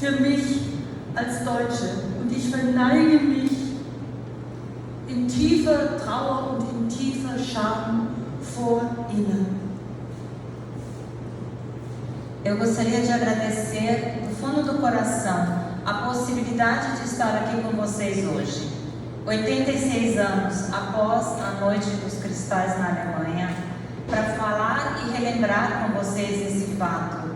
für mich als Deutsche und ich verneige mich in tiefer Trauer und in tiefer Scham vor Ihnen. Eu gostaria de agradecer do fundo do coração a possibilidade de estar aqui com vocês hoje. 86 anos após a Noite dos Cristais na Alemanha, para falar e relembrar com vocês esse fato.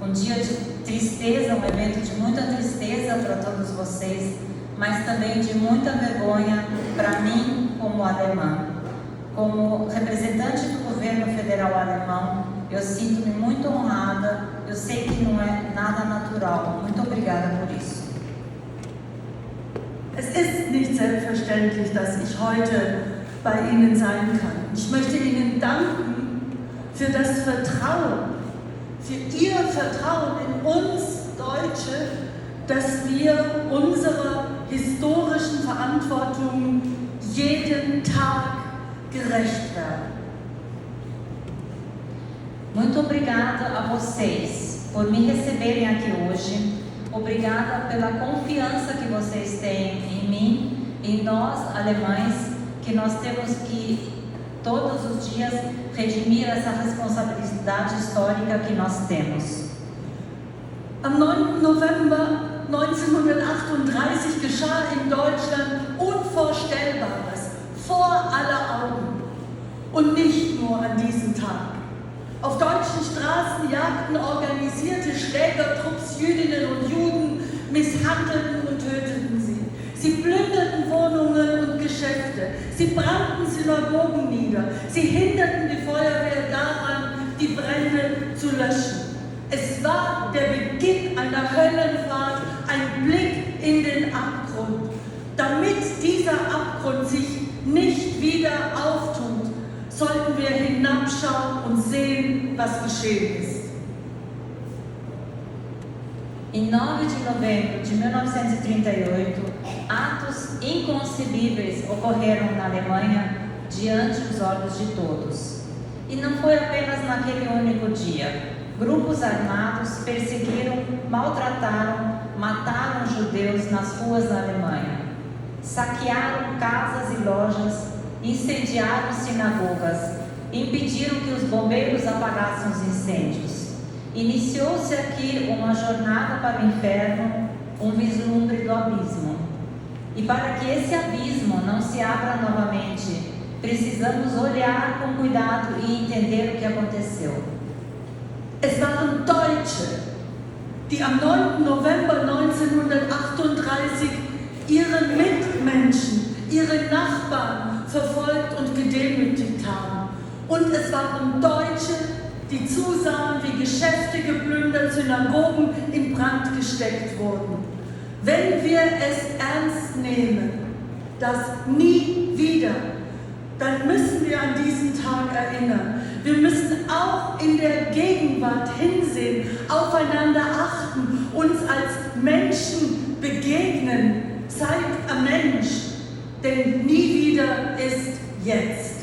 Um dia de tristeza, um evento de muita tristeza para todos vocês, mas também de muita vergonha para mim como alemã. Como representante do governo federal alemão, eu sinto-me muito honrada, eu sei que não é nada natural. Muito obrigada por isso. Es ist nicht selbstverständlich, dass ich heute bei Ihnen sein kann. Ich möchte Ihnen danken für das Vertrauen, für Ihr Vertrauen in uns Deutsche, dass wir unserer historischen Verantwortung jeden Tag gerecht werden. Muito obrigada a vocês por me receberem aqui hoje. Obrigada pela confiança que vocês têm em mim, em nós alemães, que nós temos que todos os dias redimir essa responsabilidade histórica que nós temos. Am 9. November 1938 geschah in Deutschland Unvorstellbares vor aller Augen. Und nicht nur an diesem Tag. Auf deutschen Straßen jagten organisierte Schlägertrupps Jüdinnen und Juden, misshandelten und töteten sie. Sie plünderten Wohnungen und Geschäfte. Sie brannten Synagogen nieder. Sie hinderten die Feuerwehr daran, die Brände zu löschen. Es war der Beginn einer Höllenfahrt, ein Blick in den Abgrund. Damit dieser Abgrund sich nicht wieder auftut, sollten wir hinabschauen und sehen, was geschehen ist. Em 9 de novembro de 1938, atos inconcebíveis ocorreram na Alemanha diante dos olhos de todos. E não foi apenas naquele único dia. Grupos armados perseguiram, maltrataram, mataram judeus nas ruas da Alemanha. Saquearam casas e lojas, incendiaram sinagogas, impediram que os bombeiros apagassem os incêndios. Iniciou-se aqui uma jornada para o inferno, um vislumbre do abismo. E para que esse abismo não se abra novamente, precisamos olhar com cuidado e entender o que aconteceu. Es waren Deutsche, die am 9. November 1938 ihre Mitmenschen, ihre Nachbarn verfolgt und gedemütigt haben. Und es waren Deutsche, die zusahen, wie Geschäfte geplündert, Synagogen in Brand gesteckt wurden. Wenn wir es ernst nehmen, das nie wieder, dann müssen wir an diesen Tag erinnern. Wir müssen auch in der Gegenwart hinsehen, aufeinander achten, uns als Menschen begegnen. Seid ein Mensch, denn nie wieder ist jetzt.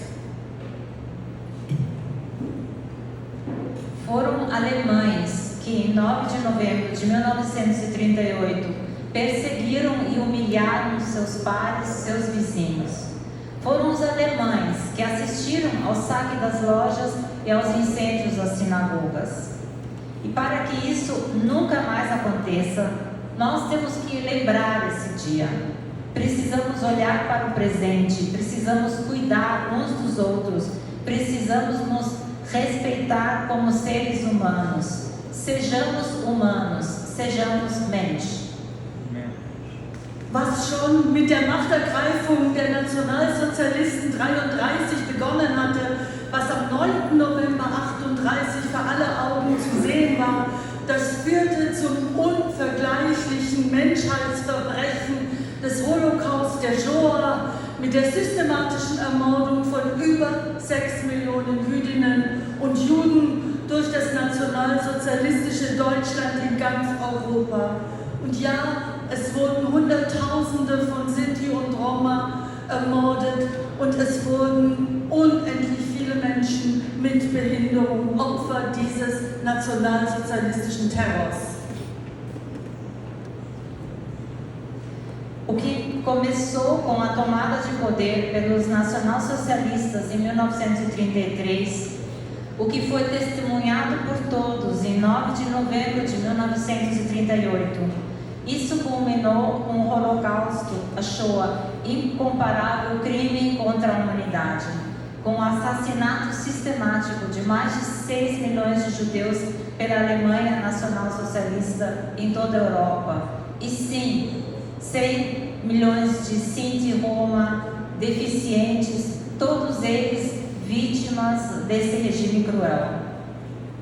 Foram alemães que, em 9 de novembro de 1938, perseguiram e humilharam seus pares, seus vizinhos. Foram os alemães que assistiram ao saque das lojas e aos incêndios das sinagogas. E para que isso nunca mais aconteça, nós temos que lembrar esse dia. Precisamos olhar para o presente, precisamos cuidar uns dos outros, precisamos nos respeitar como seres humanos. Sejamos humanos, sejamos Mensch. Was schon mit der Machtergreifung der Nationalsozialisten 1933 begonnen hatte, was am 9. November 1938 für alle Augen zu sehen war, das führte zum unvergleichlichen Menschheitsverbrechen des Holocaust der Shoah mit der systematischen Ermordung von über 6 Millionen Jüdinnen und Juden durch das nationalsozialistische Deutschland in ganz Europa. Und ja, es wurden Hunderttausende von Sinti und Roma ermordet und es wurden unendlich viele Menschen mit Behinderung Opfer dieses nationalsozialistischen Terrors. O que começou com a tomada de poder pelos nacionalsocialistas em 1933, o que foi testemunhado por todos em 9 de novembro de 1938. Isso culminou com o Holocausto, a Shoah, incomparável crime contra a humanidade, com o assassinato sistemático de mais de 6 milhões de judeus pela Alemanha nacionalsocialista em toda a Europa. E sim, 6 milhões de Sinti, Roma, deficientes, todos eles vítimas desse regime cruel.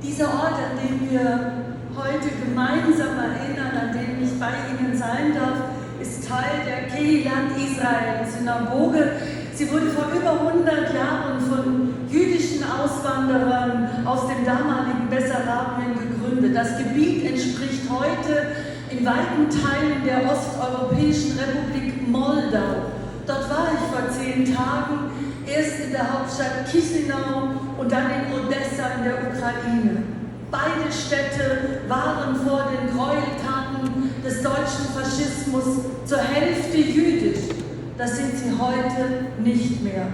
Dieser Ort, an dem wir heute gemeinsam erinnern, an dem ich bei Ihnen sein darf, ist Teil der Kehilat Israel, Synagoge. Sie wurde vor über 100 Jahren von jüdischen Auswanderern aus dem damaligen Bessarabien gegründet. Das Gebiet entspricht heute in weiten Teilen der osteuropäischen Republik Moldau. Dort war ich vor 10 Tagen, erst in der Hauptstadt Chisinau und dann in Odessa in der Ukraine. Beide Städte waren vor den Gräueltaten des deutschen Faschismus zur Hälfte jüdisch. Das sind sie heute nicht mehr.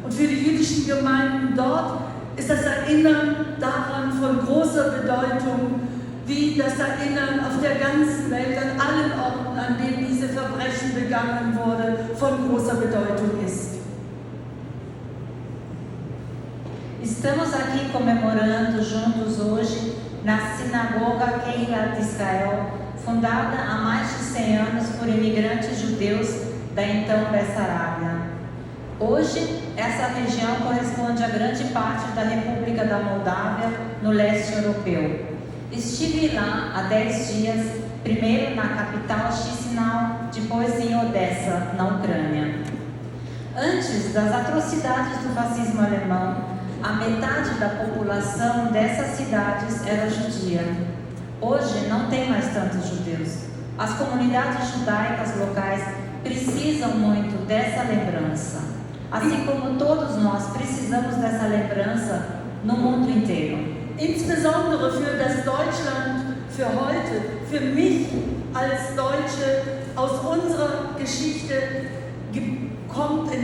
Und für die jüdischen Gemeinden dort ist das Erinnern daran von großer Bedeutung, wie das Erinnern auf der ganzen Welt, an allen Orten, an denen diese Verbrechen begangen wurden, von großer Bedeutung ist. Estamos aqui comemorando juntos hoje na Sinagoga Kehilat Israel, fundada há mais de 100 anos por imigrantes judeus da então Bessarabia. Hoje, essa região corresponde a grande parte da República da Moldávia, no leste europeu. Estive lá há 10 dias, primeiro na capital Chisinau, depois em Odessa, na Ucrânia. Antes das atrocidades do fascismo alemão, a metade da população dessas cidades era judia. Hoje não tem mais tantos judeus. As comunidades judaicas locais precisam muito dessa lembrança, assim como todos nós precisamos dessa lembrança no mundo inteiro. Insbesondere für das Deutschland, für heute, für mich als Deutsche, aus unserer Geschichte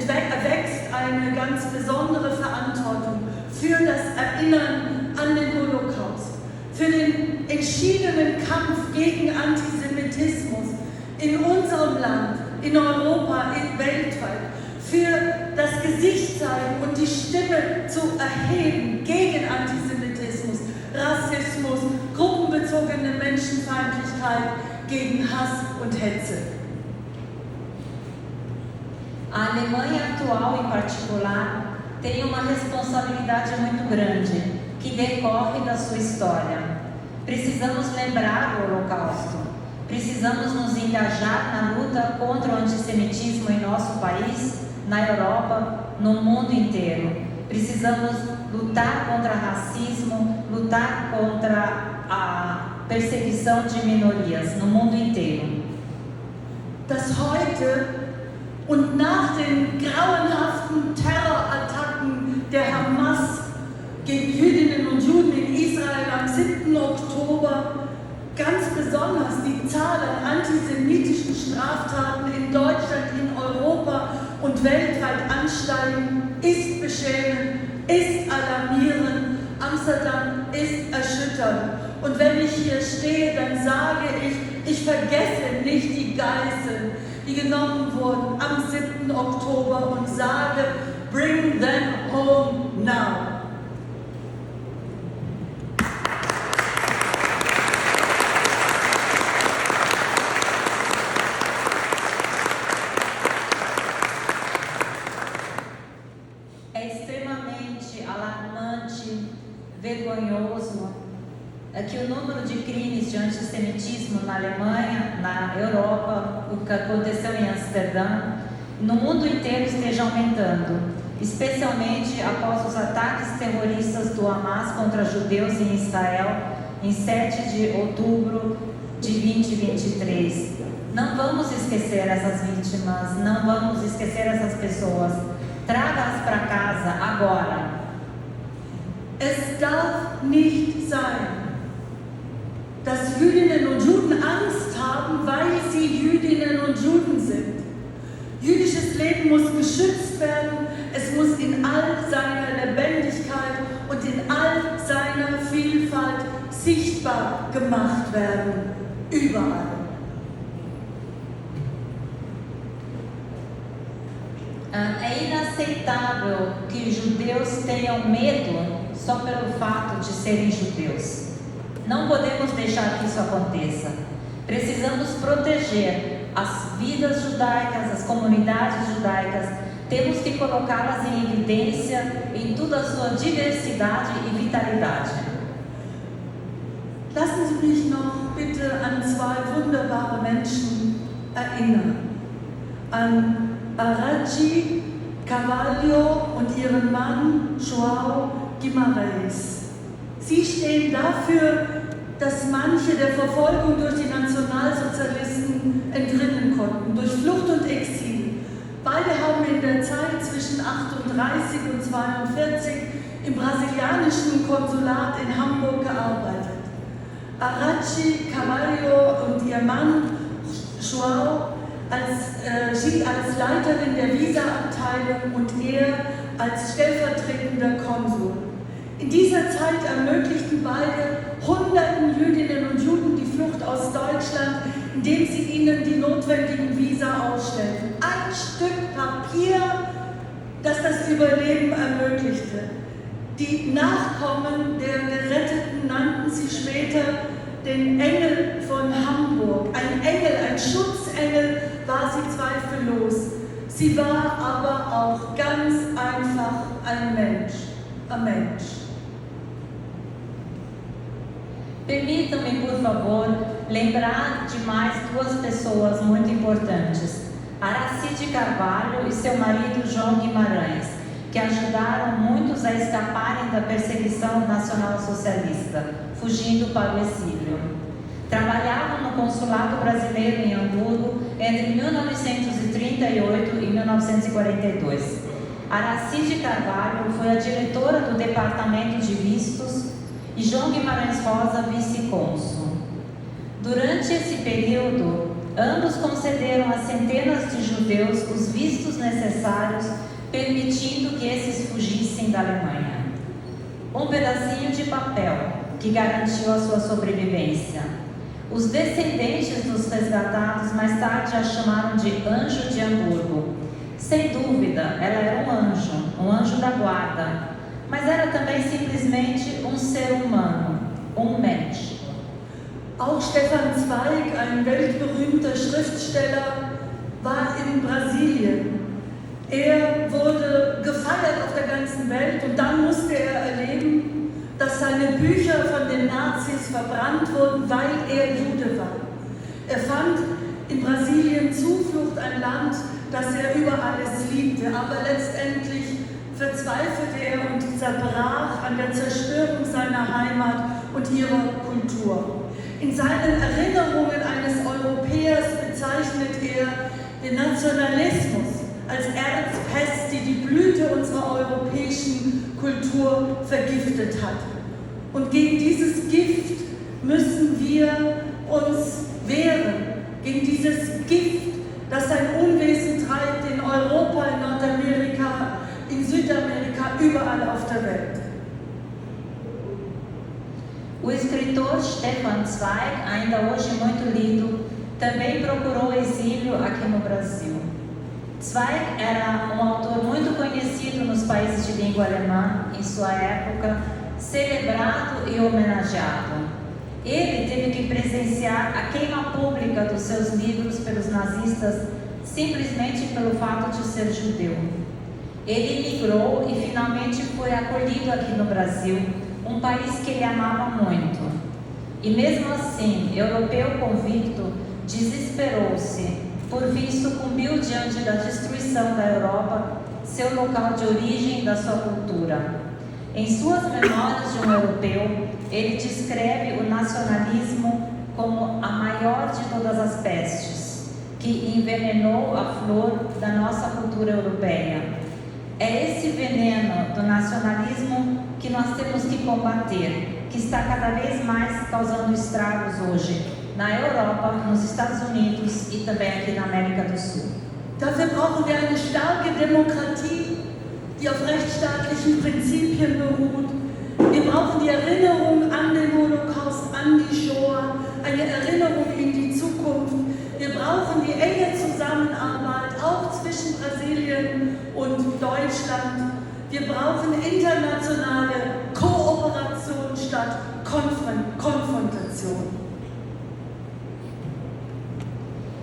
erwächst eine ganz besondere Verantwortung für das Erinnern an den Holocaust, für den entschiedenen Kampf gegen Antisemitismus in unserem Land, in Europa, weltweit, für das Gesicht zeigen und die Stimme zu erheben gegen Antisemitismus, Rassismus, gruppenbezogene Menschenfeindlichkeit, gegen Hass und Hetze. A Alemanha atual, em particular, tem uma responsabilidade muito grande, que decorre da sua história. Precisamos lembrar o Holocausto. Precisamos nos engajar na luta contra o antissemitismo em nosso país, na Europa, no mundo inteiro. Precisamos lutar contra racismo, lutar contra a perseguição de minorias no mundo inteiro. Das heute und nach den grauenhaften Terrorattacken der Hamas gegen Jüdinnen und Juden in Israel am 7. Oktober ganz besonders die Zahl an antisemitischen Straftaten in Deutschland, in Europa und weltweit ansteigen, ist beschämend, ist alarmierend. Amsterdam ist erschütternd. Und wenn ich hier stehe, dann sage ich vergesse nicht die Geiseln, die genommen wurden am 7. Oktober und sage, bring them home now. É extremamente alarmante, vergonhoso que o número de crimes de antissemitismo na Alemanha, na Europa, o que aconteceu em Amsterdã, no mundo inteiro esteja aumentando, especialmente após os ataques terroristas do Hamas contra judeus em Israel em 7 de outubro de 2023. Não vamos esquecer essas vítimas, não vamos esquecer essas pessoas. Traga-as para casa agora. Es darf nicht sein, dass Jüdinnen und Juden Angst haben, weil sie Jüdinnen und Juden sind. sichtbar gemacht werden, überall. É inaceitável que os judeus tenham medo só pelo fato de serem judeus. Não podemos deixar que isso aconteça. Precisamos proteger as vidas judaicas, as comunidades judaicas. Temos que colocá-las em evidência em toda a sua diversidade e vitalidade. Lassen Sie mich noch bitte an zwei wunderbare Menschen erinnern. An Arachi Carvalho und ihren Mann João Guimarães. Sie stehen dafür, dass manche der Verfolgung durch die Nationalsozialisten entrinnen konnten, durch Flucht und Exil. Beide haben in der Zeit zwischen 38 und 42 im brasilianischen Konsulat in Hamburg gearbeitet. Arachi Carvalho und ihr Mann João sie als Leiterin der Visa-Abteilung und er als stellvertretender Konsul. In dieser Zeit ermöglichten beide Hunderten Jüdinnen und Juden die Flucht aus Deutschland, indem sie ihnen die notwendigen Visa ausstellten. Ein Stück Papier, das das Überleben ermöglichte. Die Nachkommen der Geretteten nannten sie später den Engel von Hamburg. Ein Engel, ein Schutzengel war sie zweifellos. Sie war aber auch ganz einfach ein Mensch. Permitam-me, por favor, lembrar de mais duas pessoas muito importantes. Aracide Carvalho e seu marido João Guimarães, que ajudaram muitos a escaparem da perseguição nacional-socialista, fugindo para o exílio. Trabalhavam no consulado brasileiro em Hamburgo entre 1938 e 1942. Aracide Carvalho foi a diretora do Departamento de Vistos e João Guimarães Rosa, vice-cônsul. Durante esse período, ambos concederam a centenas de judeus os vistos necessários, permitindo que esses fugissem da Alemanha. Um pedacinho de papel que garantiu a sua sobrevivência. Os descendentes dos resgatados mais tarde a chamaram de Anjo de Hamburgo. Sem dúvida, ela era um anjo da guarda, mas era também simplesmente um ser humano, Mensch. Auch Stefan Zweig, ein weltberühmter Schriftsteller, war in Brasilien. Er wurde gefeiert auf der ganzen Welt und dann musste er erleben, dass seine Bücher von den Nazis verbrannt wurden, weil er Jude war. Er fand in Brasilien Zuflucht, ein Land, das er über alles liebte, aber letztendlich verzweifelte er und zerbrach an der Zerstörung seiner Heimat und ihrer Kultur. In seinen Erinnerungen eines Europäers bezeichnet er den Nationalismus als Erzpest, die die Blüte unserer europäischen Kultur vergiftet hat. Und gegen dieses Gift müssen wir uns wehren, gegen dieses Gift, das sein Unwesen treibt in Europa, in Nordamerika, in Südamerika, überall auf der Welt. O escritor Stefan Zweig, ainda hoje muito lido, também procurou exílio aqui no Brasil. Zweig era um autor muito conhecido nos países de língua alemã em sua época, celebrado e homenageado. Ele teve que presenciar a queima pública dos seus livros pelos nazistas simplesmente pelo fato de ser judeu. Ele emigrou e finalmente foi acolhido aqui no Brasil, um país que ele amava muito. E mesmo assim, europeu convicto, desesperou-se, por vir sucumbiu diante da destruição da Europa, seu local de origem da sua cultura. Em suas memórias de um europeu, ele descreve o nacionalismo como a maior de todas as pestes, que envenenou a flor da nossa cultura europeia. É esse veneno do nacionalismo que nós temos que combater, que está cada vez mais causando estragos hoje, na Europa, nos Estados Unidos e também aqui na América do Sul. Dafür brauchen wir eine starke Demokratie, die auf rechtsstaatlichen Prinzipien beruht. Wir brauchen die Erinnerung an den Holocaust. Holocaust, an die Shoah, eine Erinnerung in die Zukunft. Wir brauchen die enge Zusammenarbeit, auch zwischen Brasilien und Deutschland. Wir brauchen internationale Kooperation statt Konfrontation.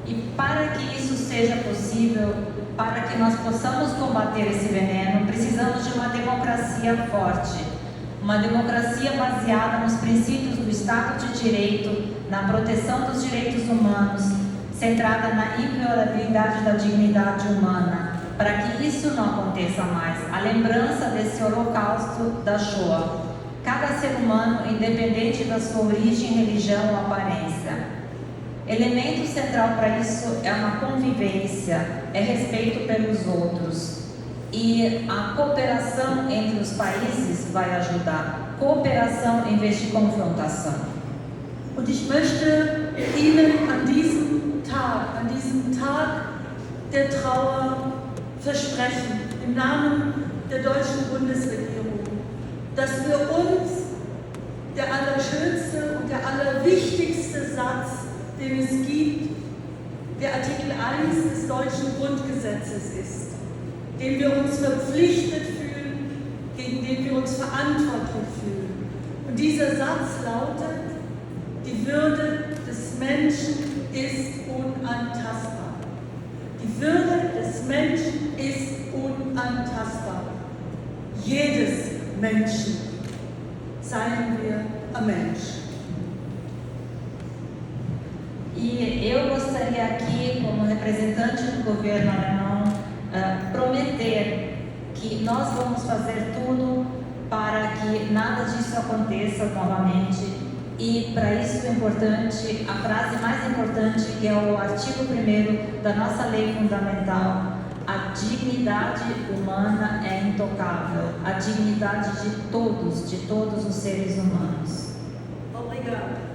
E para que isso seja possível, para que nós possamos combater esse veneno, precisamos de uma democracia forte. Uma democracia baseada nos princípios do Estado de Direito, na proteção dos direitos humanos, centrada na inviolabilidade da dignidade humana, para que isso não aconteça mais. A lembrança desse holocausto da Shoah. Cada ser humano, independente da sua origem, religião ou aparência. Elemento central para isso é uma convivência, é respeito pelos outros. E a cooperação entre os países vai ajudar. Cooperação em vez de confrontação. Und ich möchte Ihnen an diesem Tag der Trauer versprechen, im Namen der deutschen Bundesregierung, dass wir uns der allerschönste und der allerwichtigste Satz, den es gibt, der Artikel 1 des deutschen Grundgesetzes ist, dem wir uns verpflichtet fühlen, gegen den wir uns verantwortlich fühlen. Und dieser Satz lautet: Die Würde des Menschen ist unantastbar. Die Würde des Menschen ist unantastbar. Jedes Menschen. Seien wir ein Mensch. E eu gostaria aqui, como representante do governo alemão, prometer que nós vamos fazer tudo para que nada disso aconteça novamente. E para isso é importante, a frase mais importante, que é o artigo 1º da nossa lei fundamental: a dignidade humana é intocável, a dignidade de todos os seres humanos. Obrigada.